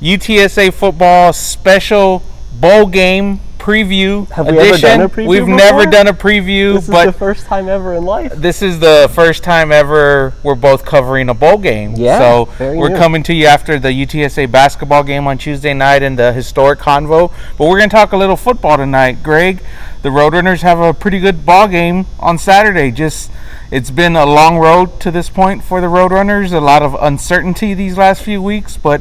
UTSA football special bowl game preview Have we edition. ever done a preview We've before? never done a preview, This is but the first time ever in life. this is the first time ever we're both covering a bowl game. Yeah, so very we're new. coming to you after the UTSA basketball game on Tuesday night and the historic convo. But we're going to talk a little football tonight. Greg, the Roadrunners have a pretty good ball game on Saturday. It's been a long road to this point for the Roadrunners. A lot of uncertainty these last few weeks, but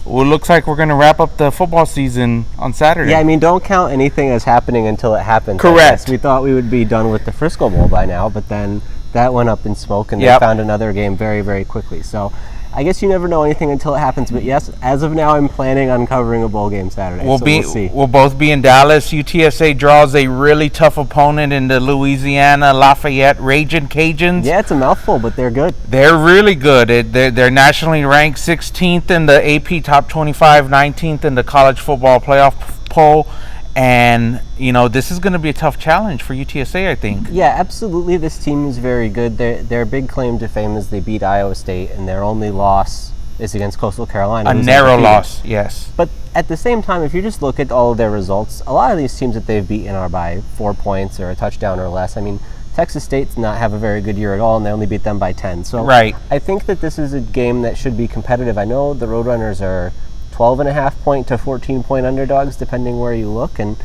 it looks like we're going to wrap up the football season on Saturday. Yeah, I mean, don't count anything as happening until it happens. Correct. We thought we would be done with the Frisco Bowl by now, but then that went up in smoke, and Yep. they found another game very, very quickly. So I guess you never know anything until it happens. But yes, as of now, I'm planning on covering a bowl game Saturday. We'll see. We'll both be in Dallas. UTSA draws a really tough opponent in the Louisiana Lafayette Ragin' Cajuns. Yeah, it's a mouthful, but they're good. They're really good. They're nationally ranked 16th in the AP Top 25, 19th in the College Football Playoff poll. And, this is going to be a tough challenge for UTSA, I think. Yeah, absolutely. This team is very good. Their big claim to fame is they beat Iowa State, and their only loss is against Coastal Carolina. A narrow loss, yes. But at the same time, if you just look at all of their results, a lot of these teams that they've beaten are by 4 points or a touchdown or less. I mean, Texas State's not have a very good year at all, and they only beat them by 10. So right. I think that this is a game that should be competitive. I know the Roadrunners are 12.5-point to 14-point underdogs, depending where you look, and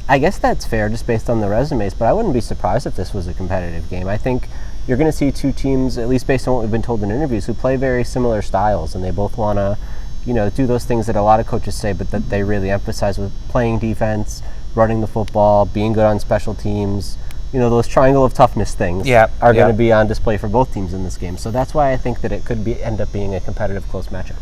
I guess that's fair just based on the resumes, but I wouldn't be surprised if this was a competitive game. I think you're going to see two teams, at least based on what we've been told in interviews, who play very similar styles, and they both want to, do those things that a lot of coaches say, but that they really emphasize with playing defense, running the football, being good on special teams. Those triangle of toughness things are going to be on display for both teams in this game. So that's why I think that it could end up being a competitive, close matchup.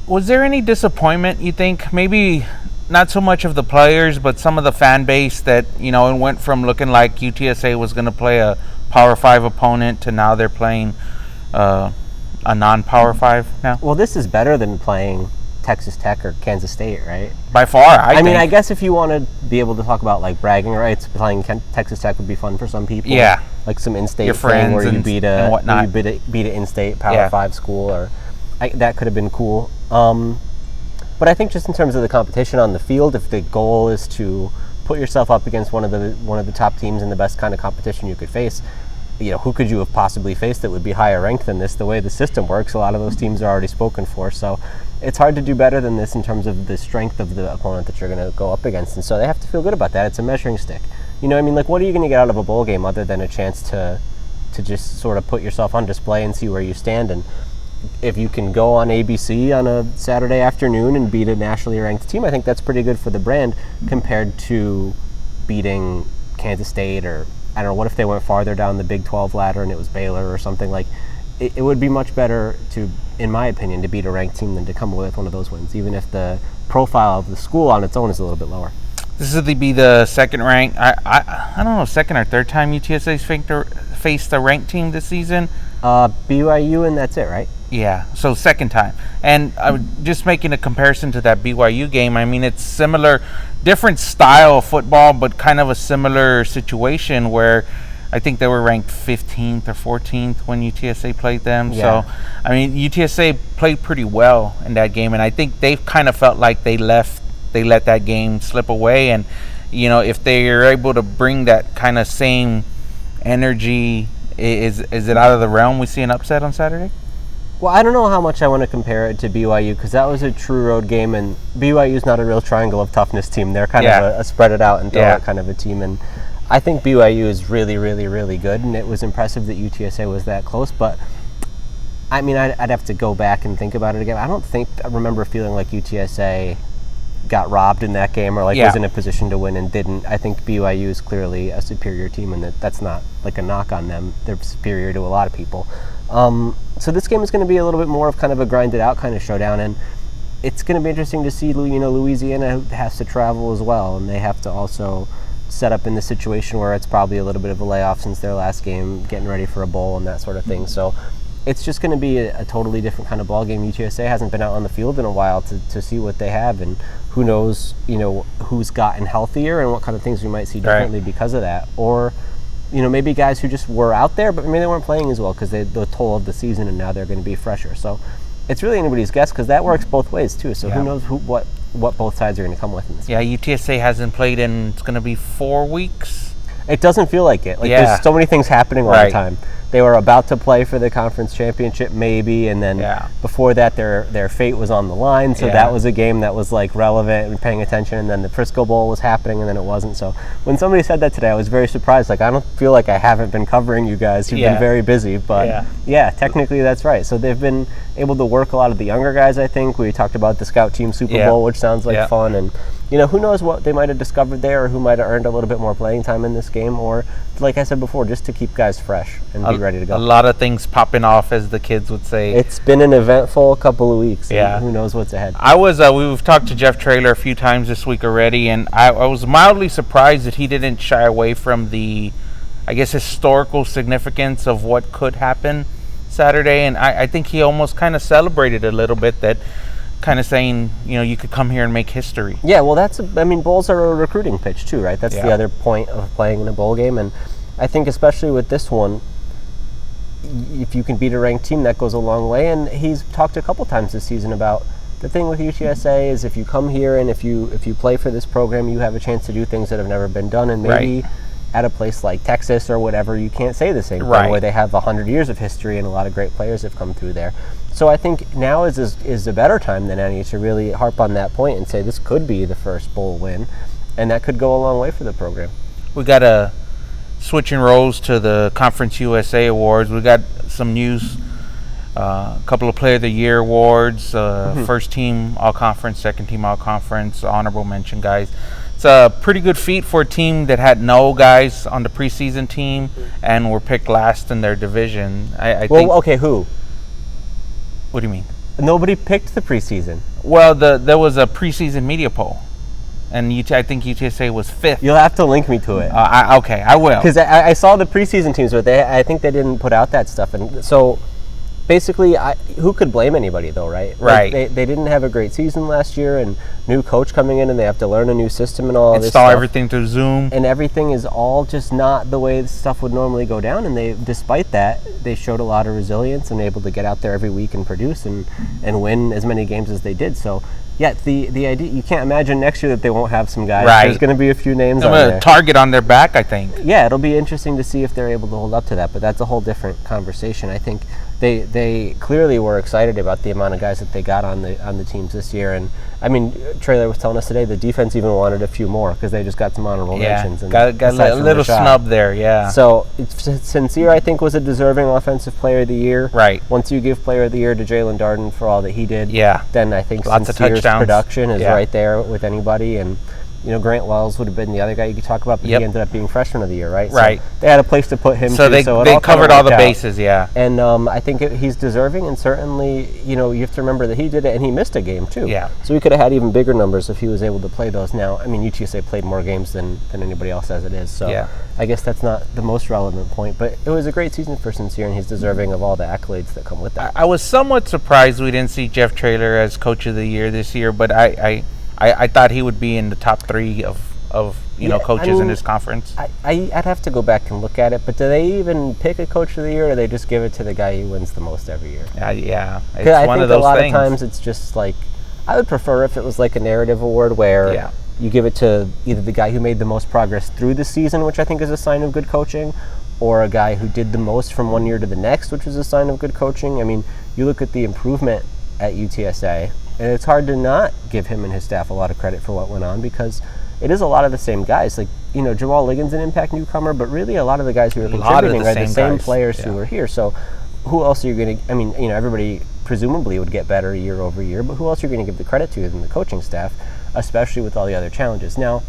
Was there any disappointment, you think? Maybe not so much of the players, but some of the fan base that, it went from looking like UTSA was going to play a Power 5 opponent to now they're playing a non-Power 5 now? Well, this is better than playing Texas Tech or Kansas State, right? By far, I think. mean, I guess if you want to be able to talk about like bragging rights, playing Texas Tech would be fun for some people. Yeah. Like some in-state Your thing friends where you and beat whatnot. an in-state Power 5 school, or that could have been cool. But I think just in terms of the competition on the field, if the goal is to put yourself up against one of the top teams in the best kind of competition you could face, who could you have possibly faced that would be higher ranked than this? The way the system works, a lot of those teams are already spoken for. So it's hard to do better than this in terms of the strength of the opponent that you're going to go up against. And so they have to feel good about that. It's a measuring stick. What are you going to get out of a bowl game other than a chance to just sort of put yourself on display and see where you stand? And if you can go on ABC on a Saturday afternoon and beat a nationally ranked team, I think that's pretty good for the brand compared to beating Kansas State, or I don't know, what if they went farther down the Big 12 ladder and it was Baylor or something like. It would be much better to, in my opinion, to beat a ranked team than to come away with one of those wins, even if the profile of the school on its own is a little bit lower. This is be the second ranked, I don't know, second or third time UTSA's faced a ranked team this season. BYU, and that's it, right? Yeah, so second time. And just making a comparison to that BYU game, I mean, it's similar, different style of football, but kind of a similar situation where I think they were ranked 15th or 14th when UTSA played them. Yeah. So, I mean, UTSA played pretty well in that game, and I think they kind of felt like they let that game slip away. And, if they are able to bring that kind of same energy, is it out of the realm we see an upset on Saturday? Well, I don't know how much I want to compare it to BYU, because that was a true road game, and BYU's not a real triangle of toughness team. They're kind of a spread it out and throw it kind of a team, and I think BYU is really, really, really good, and it was impressive that UTSA was that close. But I mean, I'd have to go back and think about it again. I don't think I remember feeling like UTSA got robbed in that game, or was in a position to win and didn't. I think BYU is clearly a superior team, and that's not like a knock on them. They're superior to a lot of people. So this game is going to be a little bit more of kind of a grinded out kind of showdown, and it's going to be interesting to see. Louisiana has to travel as well, and they have to also set up in the situation where it's probably a little bit of a layoff since their last game, getting ready for a bowl and that sort of thing. So it's just going to be a totally different kind of ball game. UTSA hasn't been out on the field in a while to see what they have, and who knows, who's gotten healthier and what kind of things we might see differently because of that. Or, maybe guys who just were out there, but maybe they weren't playing as well because the toll of the season, and now they're going to be fresher. So it's really anybody's guess because that works both ways too. So who knows what both sides are going to come with in this. Yeah, UTSA hasn't played in, it's going to be 4 weeks. It doesn't feel like it. Like there's so many things happening all the time. They were about to play for the conference championship maybe, and then before that their fate was on the line, so that was a game that was like relevant and paying attention, and then the Frisco Bowl was happening and then it wasn't. So when somebody said that today, I was very surprised. Like, I don't feel like I haven't been covering you guys. You've been very busy, but technically that's right. So they've been able to work a lot of the younger guys, I think. We talked about the Scout Team Super Bowl, which sounds like fun, and who knows what they might have discovered there, or who might have earned a little bit more playing time in this game, or like I said before, just to keep guys fresh and be ready to go. A lot of things popping off, as the kids would say. It's been an eventful couple of weeks. Yeah. Who knows what's ahead. We've talked to Jeff Traylor a few times this week already, and I was mildly surprised that he didn't shy away from the, I guess, historical significance of what could happen Saturday, and I think he almost kind of celebrated a little bit, that kind of saying, you could come here and make history. Yeah, well, bowls are a recruiting pitch too, right? That's the other point of playing in a bowl game, and I think especially with this one, if you can beat a ranked team, that goes a long way. And he's talked a couple times this season about the thing with UTSA is if you come here and if you play for this program, you have a chance to do things that have never been done, and maybe at a place like Texas or whatever, you can't say the same thing, where they have 100 years of history and a lot of great players have come through there. So I think now is a better time than any to really harp on that point and say this could be the first bowl win, and that could go a long way for the program. We got a switching roles to the Conference USA Awards. We got some news, a couple of Player of the Year awards, first team All-Conference, second team All-Conference, honorable mention guys. It's a pretty good feat for a team that had no guys on the preseason team and were picked last in their division. I think. Okay, who? What do you mean? Nobody picked the preseason. Well, there was a preseason media poll, and I think UTSA was 5th. You'll have to link me to it. Okay, I will. Because I saw the preseason teams, but I think they didn't put out that stuff, and so basically, who could blame anybody though, right? Right. Like they didn't have a great season last year, and new coach coming in, and they have to learn a new system and all this stuff. Install everything through Zoom. And everything is all just not the way stuff would normally go down, and despite that, they showed a lot of resilience and able to get out there every week and produce and win as many games as they did. So, yeah, the idea, you can't imagine next year that they won't have some guys. Right. There's going to be a few names on there. A target on their back, I think. Yeah, it'll be interesting to see if they're able to hold up to that, but that's a whole different conversation. I think they clearly were excited about the amount of guys that they got on the teams this year, and I mean, Traylor was telling us today the defense even wanted a few more because they just got some honorable mentions. And got a little snub there, yeah. So Sincere, I think, was a deserving offensive player of the year. Right. Once you give player of the year to Jalen Darden for all that he did, then I think lots Sincere's of touchdowns. Production is right there with anybody, and Grant Wells would have been the other guy you could talk about, but he ended up being freshman of the year, right? Right. So they had a place to put him. So they covered all the bases, And I think he's deserving, and certainly, you have to remember that he did it, and he missed a game too. Yeah. So we could have had even bigger numbers if he was able to play those. Now, I mean, UTSA played more games than anybody else as it is, so I guess that's not the most relevant point, but it was a great season for Sincere, and he's deserving of all the accolades that come with that. I was somewhat surprised we didn't see Jeff Traylor as Coach of the Year this year, but I thought he would be in the top 3 of coaches in this conference. I'd have to go back and look at it, but do they even pick a Coach of the Year, or do they just give it to the guy who wins the most every year? Yeah, it's I one think of those a lot things. of times it's just like, I would prefer if it was like a narrative award where you give it to either the guy who made the most progress through the season, which I think is a sign of good coaching, or a guy who did the most from one year to the next, which is a sign of good coaching. I mean, you look at the improvement at UTSA, and it's hard to not give him and his staff a lot of credit for what went on, because it is a lot of the same guys. Like, Jamal Liggins, an impact newcomer, but really a lot of the guys who are contributing are the same players who are here. So who else are you going to, I mean, everybody presumably would get better year over year, but who else are you going to give the credit to than the coaching staff, especially with all the other challenges? Now,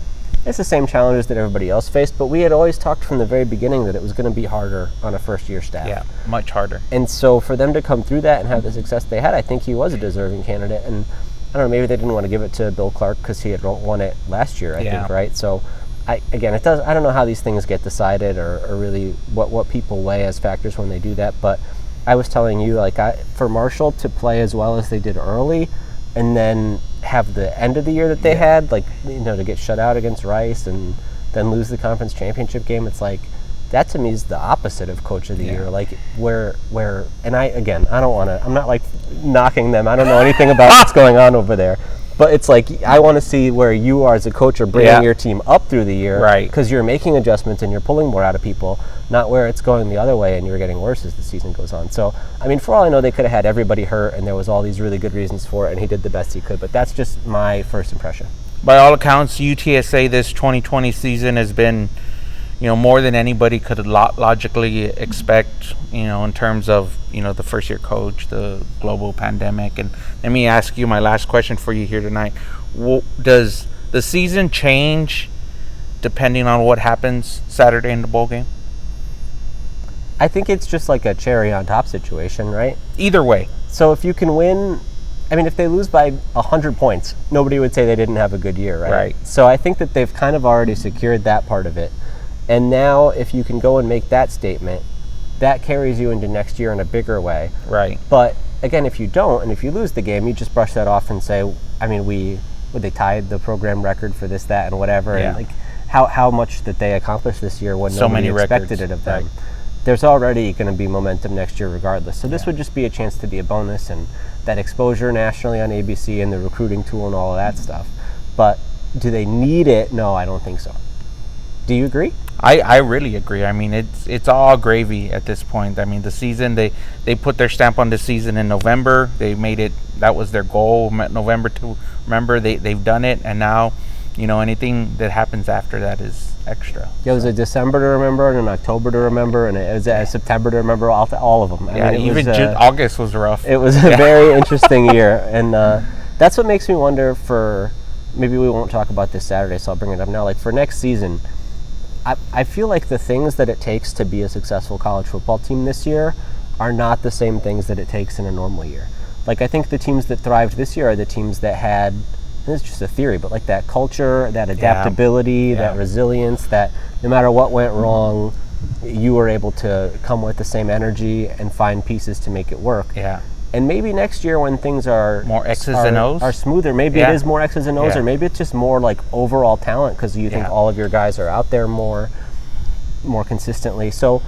it's the same challenges that everybody else faced, but we had always talked from the very beginning that it was going to be harder on a first-year staff. Yeah, much harder. And so for them to come through that and have the success they had, I think he was a deserving candidate. And I don't know, maybe they didn't want to give it to Bill Clark because he had won it last year, I think, right? So, I don't know how these things get decided or really what people weigh as factors when they do that, but I was telling you, for Marshall to play as well as they did early and then have the end of the year that they had, to get shut out against Rice and then lose the conference championship game, it's like, that to me is the opposite of Coach of the Year. Like where, and I'm not like knocking them. I don't know anything about what's going on over there. But it's like, I want to see where you are as a coach are bringing your team up through the year. Right. Because you're making adjustments and you're pulling more out of people, not where it's going the other way and you're getting worse as the season goes on. So, I mean, for all I know, they could have had everybody hurt and there was all these really good reasons for it and he did the best he could. But that's just my first impression. By all accounts, UTSA this 2020 season has been, more than anybody could logically expect, in terms of, the first year coach, the global pandemic. And let me ask you my last question for you here tonight. Does the season change depending on what happens Saturday in the bowl game? I think it's just like a cherry on top situation, right? Either way. So if you can win, I mean, if they lose by 100 points, nobody would say they didn't have a good year, right? Right. So I think that they've kind of already secured that part of it. And now if you can go and make that statement, that carries you into next year in a bigger way. Right. But again, if you don't, and if you lose the game, you just brush that off and say, I mean, they tied the program record for this, that, and whatever. Yeah. And like how much that they accomplished this year when so nobody many expected records. it of them. Right. There's already going to be momentum next year regardless. So this would just be a chance to be a bonus and that exposure nationally on ABC and the recruiting tool and all of that stuff. But do they need it? No, I don't think so. Do you agree? I really agree. I mean, it's all gravy at this point. I mean, the season, they put their stamp on the season in November. They made it, that was their goal, November to remember. They've done it, and now, anything that happens after that is extra. It was a December to remember and an October to remember and it was a September to remember, all of them. I mean, even August was rough. It was a very interesting year, and that's what makes me wonder for, maybe we won't talk about this Saturday, so I'll bring it up now. Like for next season, I feel like the things that it takes to be a successful college football team this year are not the same things that it takes in a normal year. Like I think the teams that thrived this year are the teams that had, and it's just a theory, but like that culture, that adaptability, that resilience, that no matter what went wrong, you were able to come with the same energy and find pieces to make it work. Yeah. And maybe next year when things are more X's and O's, are smoother, maybe it is more X's and O's, or maybe it's just more like overall talent because you think all of your guys are out there more consistently. So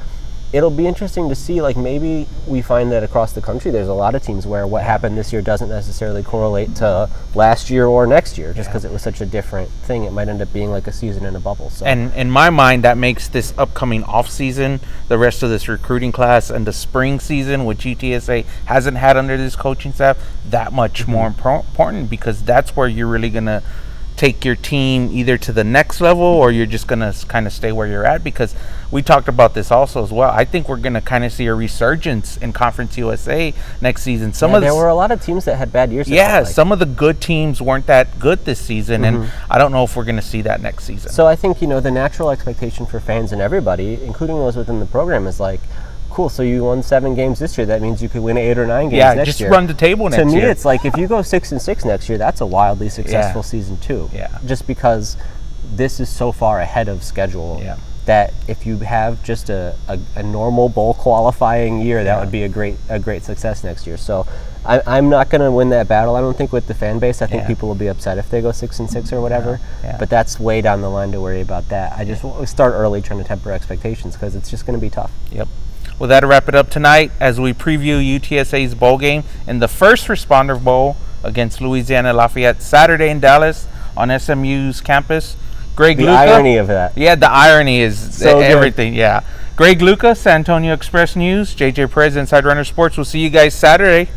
it'll be interesting to see, like maybe we find that across the country there's a lot of teams where what happened this year doesn't necessarily correlate to last year or next year just because it was such a different thing. It might end up being like a season in a bubble. So. And in my mind, that makes this upcoming off season, the rest of this recruiting class, and the spring season, which UTSA hasn't had under this coaching staff, that much more important, because that's where you're really going to take your team either to the next level or you're just going to kind of stay where you're at, because we talked about this also as well. I think we're going to kind of see a resurgence in Conference USA next season. There were a lot of teams that had bad years. Some of the good teams weren't that good this season, and I don't know if we're going to see that next season. So I think, the natural expectation for fans and everybody, including those within the program, is like, cool, so you won 7 games this year. That means you could win 8 or 9 games next year. Just run the table next year. To me, it's like if you go 6-6 next year, that's a wildly successful season too. Yeah. Just because this is so far ahead of schedule that if you have just a normal bowl qualifying year, that would be a great success next year. So I'm not going to win that battle, I don't think, with the fan base. I think people will be upset if they go 6-6 or whatever. But that's way down the line to worry about that. I just want to start early trying to temper expectations because it's just going to be tough. Yep. Well, that'll wrap it up tonight as we preview UTSA's bowl game in the First Responder Bowl against Louisiana Lafayette Saturday in Dallas on SMU's campus. Greg Luca. The irony of that. Yeah, the irony is so everything. Yeah. Greg Luca, San Antonio Express News. JJ Perez, Inside Runner Sports. We'll see you guys Saturday.